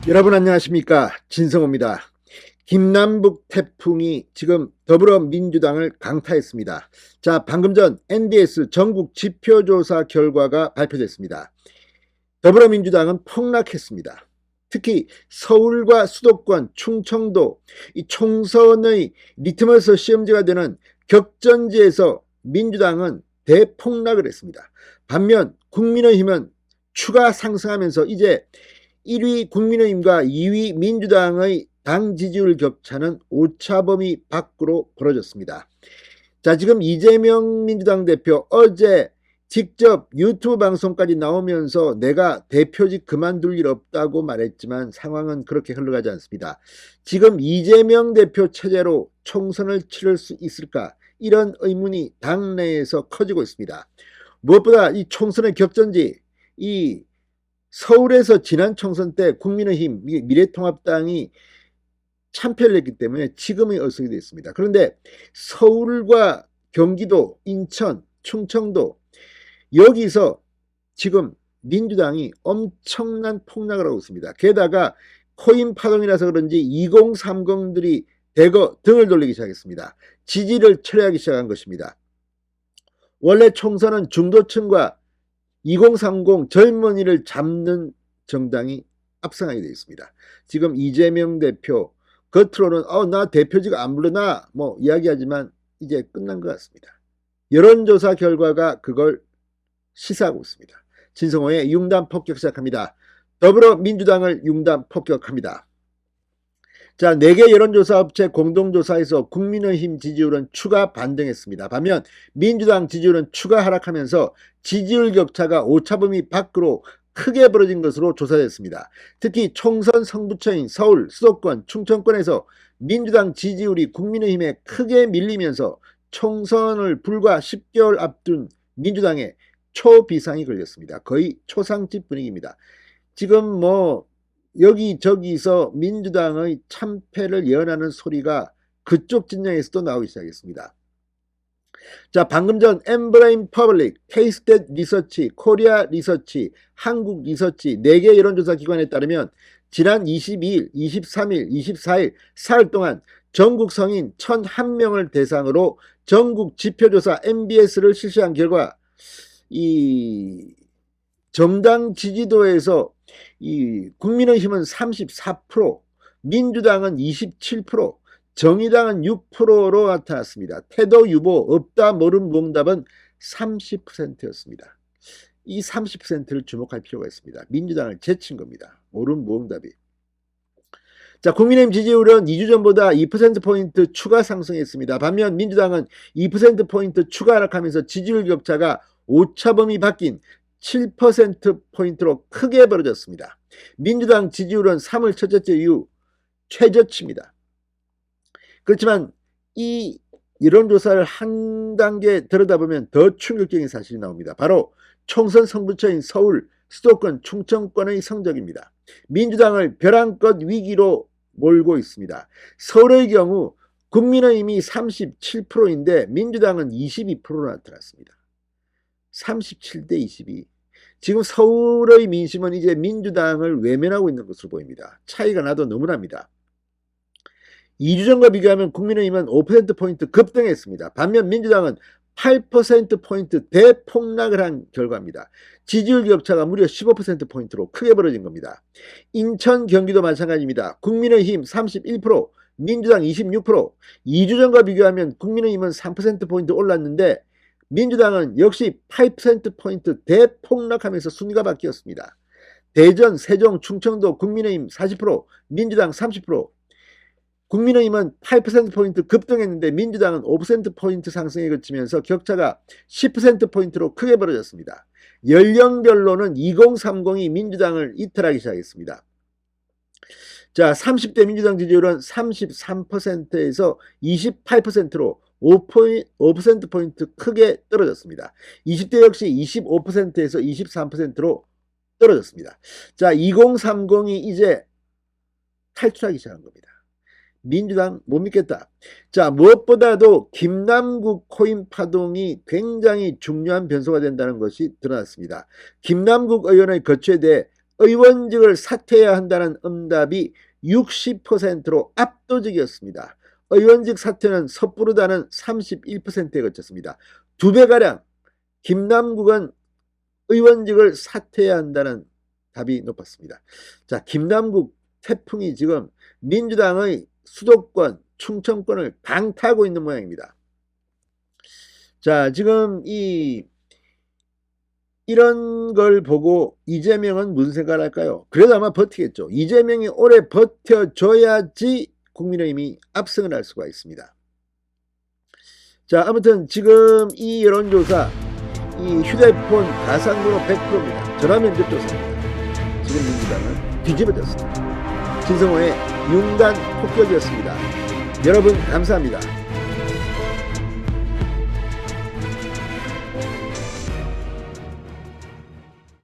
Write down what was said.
여러분 안녕하십니까, 진성호입니다. 김남북 태풍이 지금 더불어민주당을 강타했습니다. 자, 방금 전 NBS 전국 지표조사 결과가 발표됐습니다. 더불어민주당은 폭락했습니다. 특히 서울과 수도권, 충청도 이 총선의 리트머스 시험지가 되는 격전지에서 민주당은 대폭락을 했습니다. 반면 국민의힘은 추가 상승하면서 이제 1위 국민의힘과 2위 민주당의 당 지지율 격차는 오차범위 밖으로 벌어졌습니다. 자, 지금 이재명 민주당 대표 어제 직접 유튜브 방송까지 나오면서 내가 대표직 그만둘 일 없다고 말했지만 상황은 그렇게 흘러가지 않습니다. 지금 이재명 대표 체제로 총선을 치를 수 있을까? 이런 의문이 당내에서 커지고 있습니다. 무엇보다 이 총선의 격전지, 이 서울에서 지난 총선 때 국민의힘, 미래통합당이 참패를 했기 때문에 지금의 어석이 됐습니다. 그런데 서울과 경기도, 인천, 충청도 여기서 지금 민주당이 엄청난 폭락을 하고 있습니다. 게다가 코인 파동이라서 그런지 2030들이 대거 등을 돌리기 시작했습니다. 지지를 철회하기 시작한 것입니다. 원래 총선은 중도층과 2030 젊은이를 잡는 정당이 압승하게 되어 있습니다. 지금 이재명 대표 겉으로는 나 대표직 안 물러나 뭐 이야기하지만 이제 끝난 것 같습니다. 여론조사 결과가 그걸 시사하고 있습니다. 진성호의 융단 폭격 시작합니다. 더불어민주당을 융단 폭격합니다. 자, 4개 여론조사 업체 공동조사에서 국민의힘 지지율은 추가 반등했습니다. 반면 민주당 지지율은 추가 하락하면서 지지율 격차가 오차범위 밖으로 크게 벌어진 것으로 조사됐습니다. 특히 총선 승부처인 서울, 수도권, 충청권에서 민주당 지지율이 국민의힘에 크게 밀리면서 총선을 불과 10개월 앞둔 민주당에 초비상이 걸렸습니다. 거의 초상집 분위기입니다. 지금 여기저기서 민주당의 참패를 예언하는 소리가 그쪽 진영에서도 나오기 시작했습니다. 자, 방금 전 엠브레인 퍼블릭, 케이스탯 리서치, 코리아 리서치, 한국 리서치 4개 여론조사 기관에 따르면 지난 22일, 23일, 24일 사흘 동안 전국 성인 1001명을 대상으로 전국 지표조사 MBS를 실시한 결과 이 정당 지지도에서 이 국민의힘은 34%, 민주당은 27%, 정의당은 6%로 나타났습니다. 태도 유보 없다 모른 무응답은 30%였습니다. 이 30%를 주목할 필요가 있습니다. 민주당을 제친 겁니다. 모른 무응답이. 자, 국민의힘 지지율은 2주 전보다 2%포인트 추가 상승했습니다. 반면 민주당은 2%포인트 추가 하락하면서 지지율 격차가 오차범위 바뀐 7%포인트로 크게 벌어졌습니다. 민주당 지지율은 3월 첫째 주 이후 최저치입니다. 그렇지만 이 여론조사를 한 단계 들여다보면 더 충격적인 사실이 나옵니다. 바로 총선 승부처인 서울, 수도권, 충청권의 성적입니다. 민주당을 벼랑끝 위기로 몰고 있습니다. 서울의 경우 국민의힘이 37%인데 민주당은 22%로 나타났습니다. 37대 22. 지금 서울의 민심은 이제 민주당을 외면하고 있는 것으로 보입니다. 차이가 나도 너무납니다. 2주 전과 비교하면 국민의힘은 5%포인트 급등했습니다. 반면 민주당은 8%포인트 대폭락을 한 결과입니다. 지지율 격차가 무려 15%포인트로 크게 벌어진 겁니다. 인천, 경기도 마찬가지입니다. 국민의힘 31%, 민주당 26%. 2주 전과 비교하면 국민의힘은 3%포인트 올랐는데 민주당은 역시 8%포인트 대폭락하면서 순위가 바뀌었습니다. 대전, 세종, 충청도 국민의힘 40%, 민주당 30%. 국민의힘은 8%포인트 급등했는데 민주당은 5%포인트 상승에 그치면서 격차가 10%포인트로 크게 벌어졌습니다. 연령별로는 2030이 민주당을 이탈하기 시작했습니다. 자, 30대 민주당 지지율은 33%에서 28%로 5%포인트 크게 떨어졌습니다. 20대 역시 25%에서 23%로 떨어졌습니다. 자, 2030이 이제 탈출하기 시작한 겁니다. 민주당 못 믿겠다. 자, 무엇보다도 김남국 코인 파동이 굉장히 중요한 변수가 된다는 것이 드러났습니다. 김남국 의원의 거취에 대해 의원직을 사퇴해야 한다는 응답이 60%로 압도적이었습니다. 의원직 사퇴는 섣부르다는 31%에 그쳤습니다. 2배가량 김남국은 의원직을 사퇴해야 한다는 답이 높았습니다. 자, 김남국 태풍이 지금 민주당의 수도권, 충청권을 강타하고 있는 모양입니다. 자, 지금 이런 걸 보고 이재명은 무슨 생각을 할까요? 그래도 아마 버티겠죠. 이재명이 오래 버텨줘야지 국민의힘이 압승을 할 수가 있습니다. 자, 아무튼 지금 이 여론조사, 이 휴대폰 가상번호 100%입니다. 전화면접 조사입니다. 지금 민주당은 뒤집어졌습니다. 진성호의 윤간 폭격이었습니다. 여러분 감사합니다.